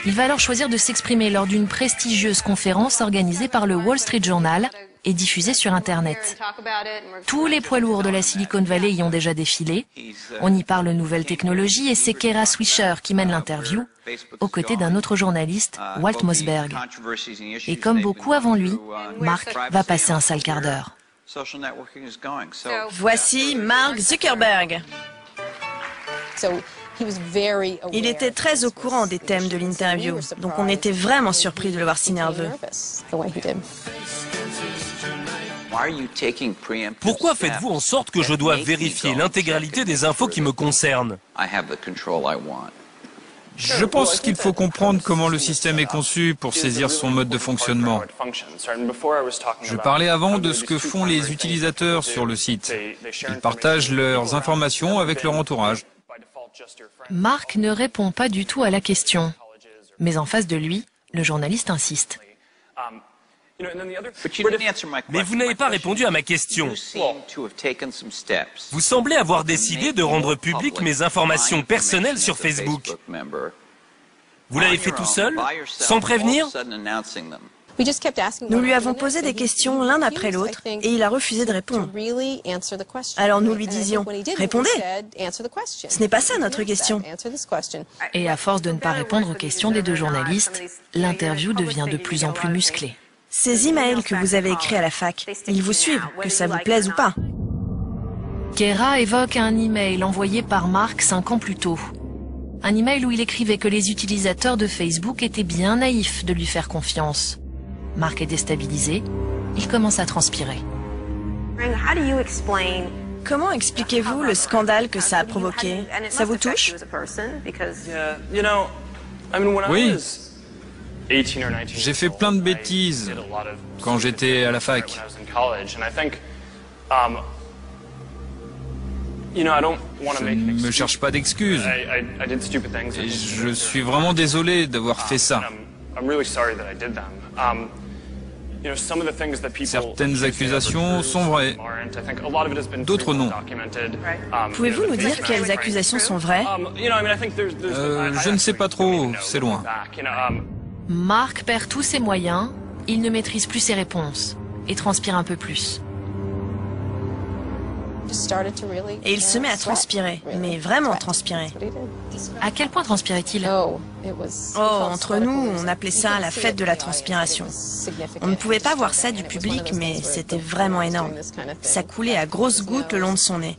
Il va alors choisir de s'exprimer lors d'une prestigieuse conférence organisée par le Wall Street Journal et diffusée sur Internet. Tous les poids lourds de la Silicon Valley y ont déjà défilé. On y parle nouvelles technologies et c'est Kara Swisher qui mène l'interview, aux côtés d'un autre journaliste, Walt Mossberg. Et comme beaucoup avant lui, Mark va passer un sale quart d'heure. Voici Mark Zuckerberg. Il était très au courant des thèmes de l'interview, donc on était vraiment surpris de le voir si nerveux. Pourquoi faites-vous en sorte que je dois vérifier l'intégralité des infos qui me concernent? Je pense qu'il faut comprendre comment le système est conçu pour saisir son mode de fonctionnement. Je parlais avant de ce que font les utilisateurs sur le site. Ils partagent leurs informations avec leur entourage. Mark ne répond pas du tout à la question. Mais en face de lui, le journaliste insiste. Mais vous n'avez pas répondu à ma question. Vous semblez avoir décidé de rendre publiques mes informations personnelles sur Facebook. Vous l'avez fait tout seul, sans prévenir? Nous lui avons posé des questions l'un après l'autre et il a refusé de répondre. Alors nous lui disions, répondez! Ce n'est pas ça notre question. Et à force de ne pas répondre aux questions des deux journalistes, l'interview devient de plus en plus musclée. Ces emails que vous avez écrits à la fac, ils vous suivent, que ça vous plaise ou pas. Kara évoque un email envoyé par Mark 5 ans plus tôt. Un email où il écrivait que les utilisateurs de Facebook étaient bien naïfs de lui faire confiance. Mark est déstabilisé, il commence à transpirer. Comment expliquez-vous le scandale que ça a provoqué? Ça vous touche? Oui. J'ai fait plein de bêtises quand j'étais à la fac. Je ne me cherche pas d'excuses. Et je suis vraiment désolé d'avoir fait ça. Certaines accusations sont vraies, d'autres non. Pouvez-vous nous dire quelles accusations sont vraies? Je ne sais pas trop, c'est loin. Mark perd tous ses moyens, il ne maîtrise plus ses réponses et transpire un peu plus. Et il se met à transpirer, mais vraiment transpirer. À quel point transpirait-il? Oh, entre nous, on appelait ça la fête de la transpiration. On ne pouvait pas voir ça du public, mais c'était vraiment énorme. Ça coulait à grosses gouttes le long de son nez.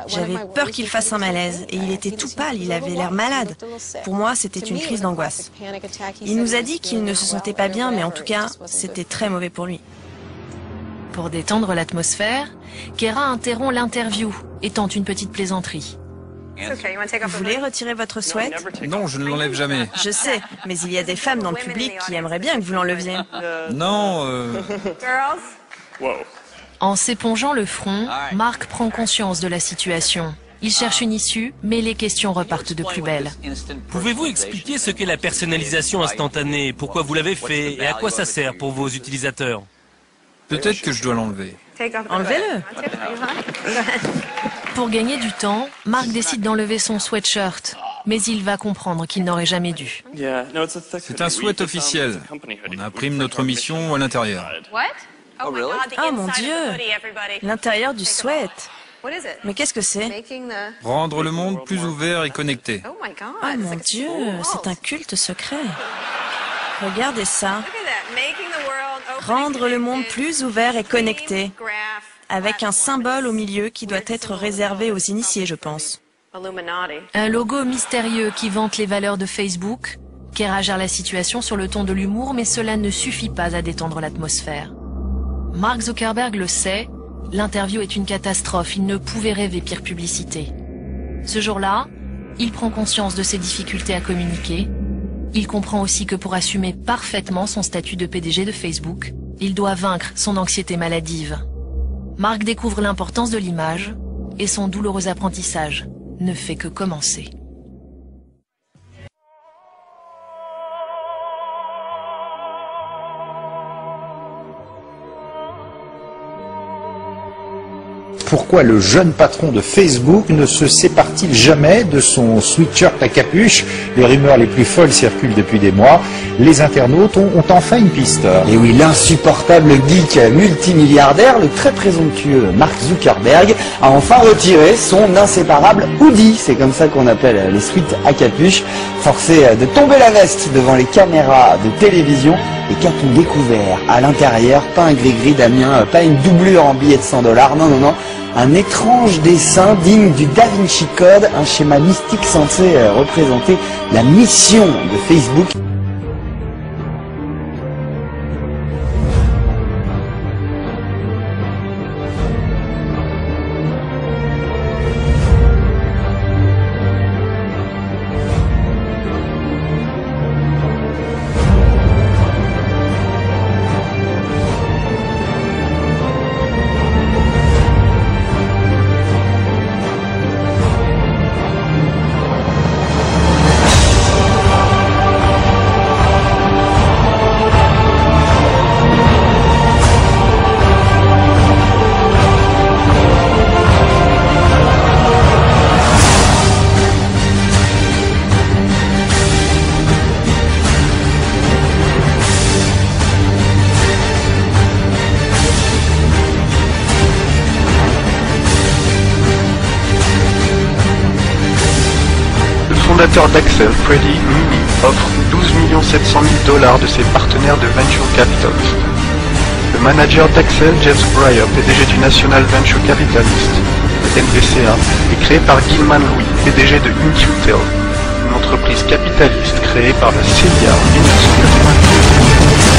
J'avais peur qu'il fasse un malaise, et il était tout pâle, il avait l'air malade. Pour moi, c'était une crise d'angoisse. Il nous a dit qu'il ne se sentait pas bien, mais en tout cas, c'était très mauvais pour lui. Pour détendre l'atmosphère, Kara interrompt l'interview et tente une petite plaisanterie. Vous voulez retirer votre sweat? Non, je ne l'enlève jamais. Je sais, mais il y a des femmes dans le public qui aimeraient bien que vous l'enleviez. Non, En s'épongeant le front, Mark prend conscience de la situation. Il cherche une issue, mais les questions repartent de plus belle. Pouvez-vous expliquer ce qu'est la personnalisation instantanée, pourquoi vous l'avez fait et à quoi ça sert pour vos utilisateurs? peut-être que je dois l'enlever. Enlevez-le. Pour gagner du temps, Mark décide d'enlever son sweatshirt, mais il va comprendre qu'il n'aurait jamais dû. C'est un sweat officiel. On imprime notre mission à l'intérieur. Oh mon Dieu! L'intérieur du sweat. Mais qu'est-ce que c'est? Rendre le monde plus ouvert et connecté. Oh mon Dieu, c'est un culte secret. Regardez ça. Rendre le monde plus ouvert et connecté. Avec un symbole au milieu qui doit être réservé aux initiés, je pense. Un logo mystérieux qui vante les valeurs de Facebook. Kara gère la situation sur le ton de l'humour, mais cela ne suffit pas à détendre l'atmosphère. Mark Zuckerberg le sait, l'interview est une catastrophe, il ne pouvait rêver pire publicité. Ce jour-là, il prend conscience de ses difficultés à communiquer. Il comprend aussi que pour assumer parfaitement son statut de PDG de Facebook, il doit vaincre son anxiété maladive. Mark découvre l'importance de l'image et son douloureux apprentissage ne fait que commencer. pourquoi le jeune patron de Facebook ne se sépare-t-il jamais de son sweatshirt à capuche? Les rumeurs les plus folles circulent depuis des mois. Les internautes ont enfin une piste. Et oui, l'insupportable geek multimilliardaire, le très présomptueux Mark Zuckerberg, a enfin retiré son inséparable hoodie. C'est comme ça qu'on appelle les sweats à capuche. Forcé de tomber la veste devant les caméras de télévision. Et qu'a-t-on découvert à l'intérieur? Pas un gris-gris, Damien, pas une doublure en billets de 100 $. Non. Un étrange dessin digne du Da Vinci Code, un schéma mystique censé représenter la mission de Facebook. Le fondateur d'Axel, Freddie Mimi, offre 12 700 000 $ de ses partenaires de Venture Capitalist. Le manager d'Axel, James Breyer, PDG du National Venture Capitalist, NVCA, est créé par Gilman Louis, PDG de Intuitel, une entreprise capitaliste créée par la CIA en 1992.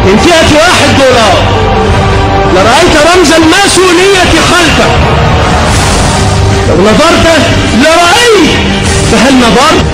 من فئة $1 لرأيت رمز الماسونية خلفك. لو نظرت لرأيت، فهل نظرت؟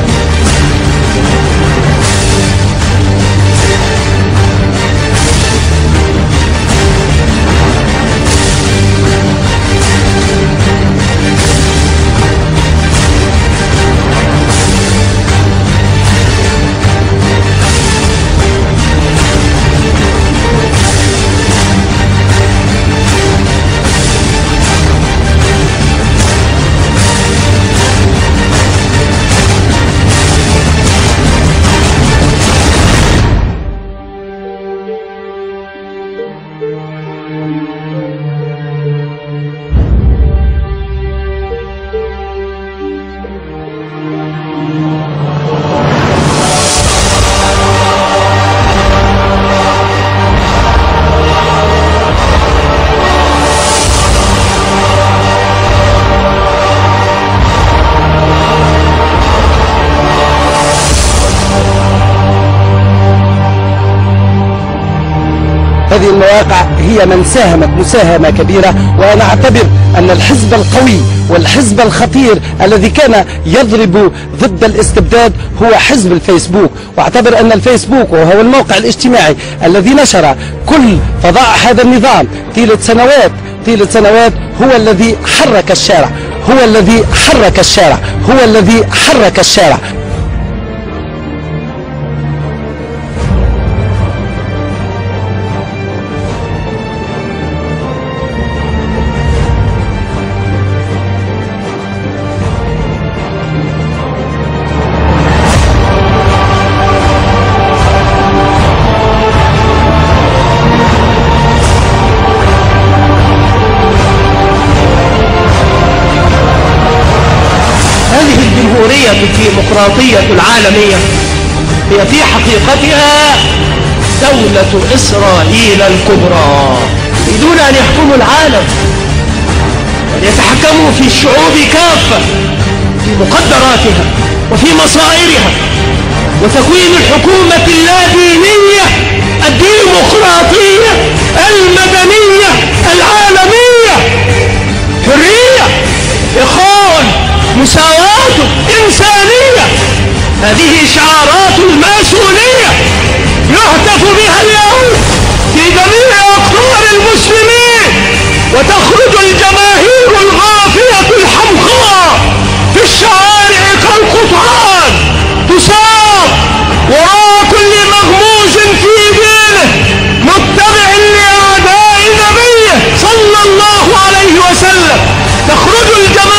هذه المواقع هي من ساهمت مساهمة كبيرة، وأنا أعتبر أن الحزب القوي والحزب الخطير الذي كان يضرب ضد الاستبداد هو حزب الفيسبوك، واعتبر أن الفيسبوك وهو الموقع الاجتماعي الذي نشر كل فضائح هذا النظام طيلة سنوات هو الذي حرك الشارع، هو الذي حرك الشارع، هو الذي حرك الشارع. الجمهورية الديمقراطية العالمية هي في حقيقتها دولة إسرائيل الكبرى. يريدون أن يحكموا العالم، أن يتحكموا في الشعوب كافة، في مقدراتها وفي مصائرها، وتكوين الحكومة اللادينية الديمقراطية المدنية العالمية. حرية، إخوان، مساواة، إنسانية، هذه شعارات الماسونية يهتف بها اليوم في جميع أقطار المسلمين، وتخرج الجماهير الغافية الحمقاء في الشوارع كالقطعان تساق وراء كل مغموس في دينه متبع لأعداء نبيه صلى الله عليه وسلم. تخرج الجماهير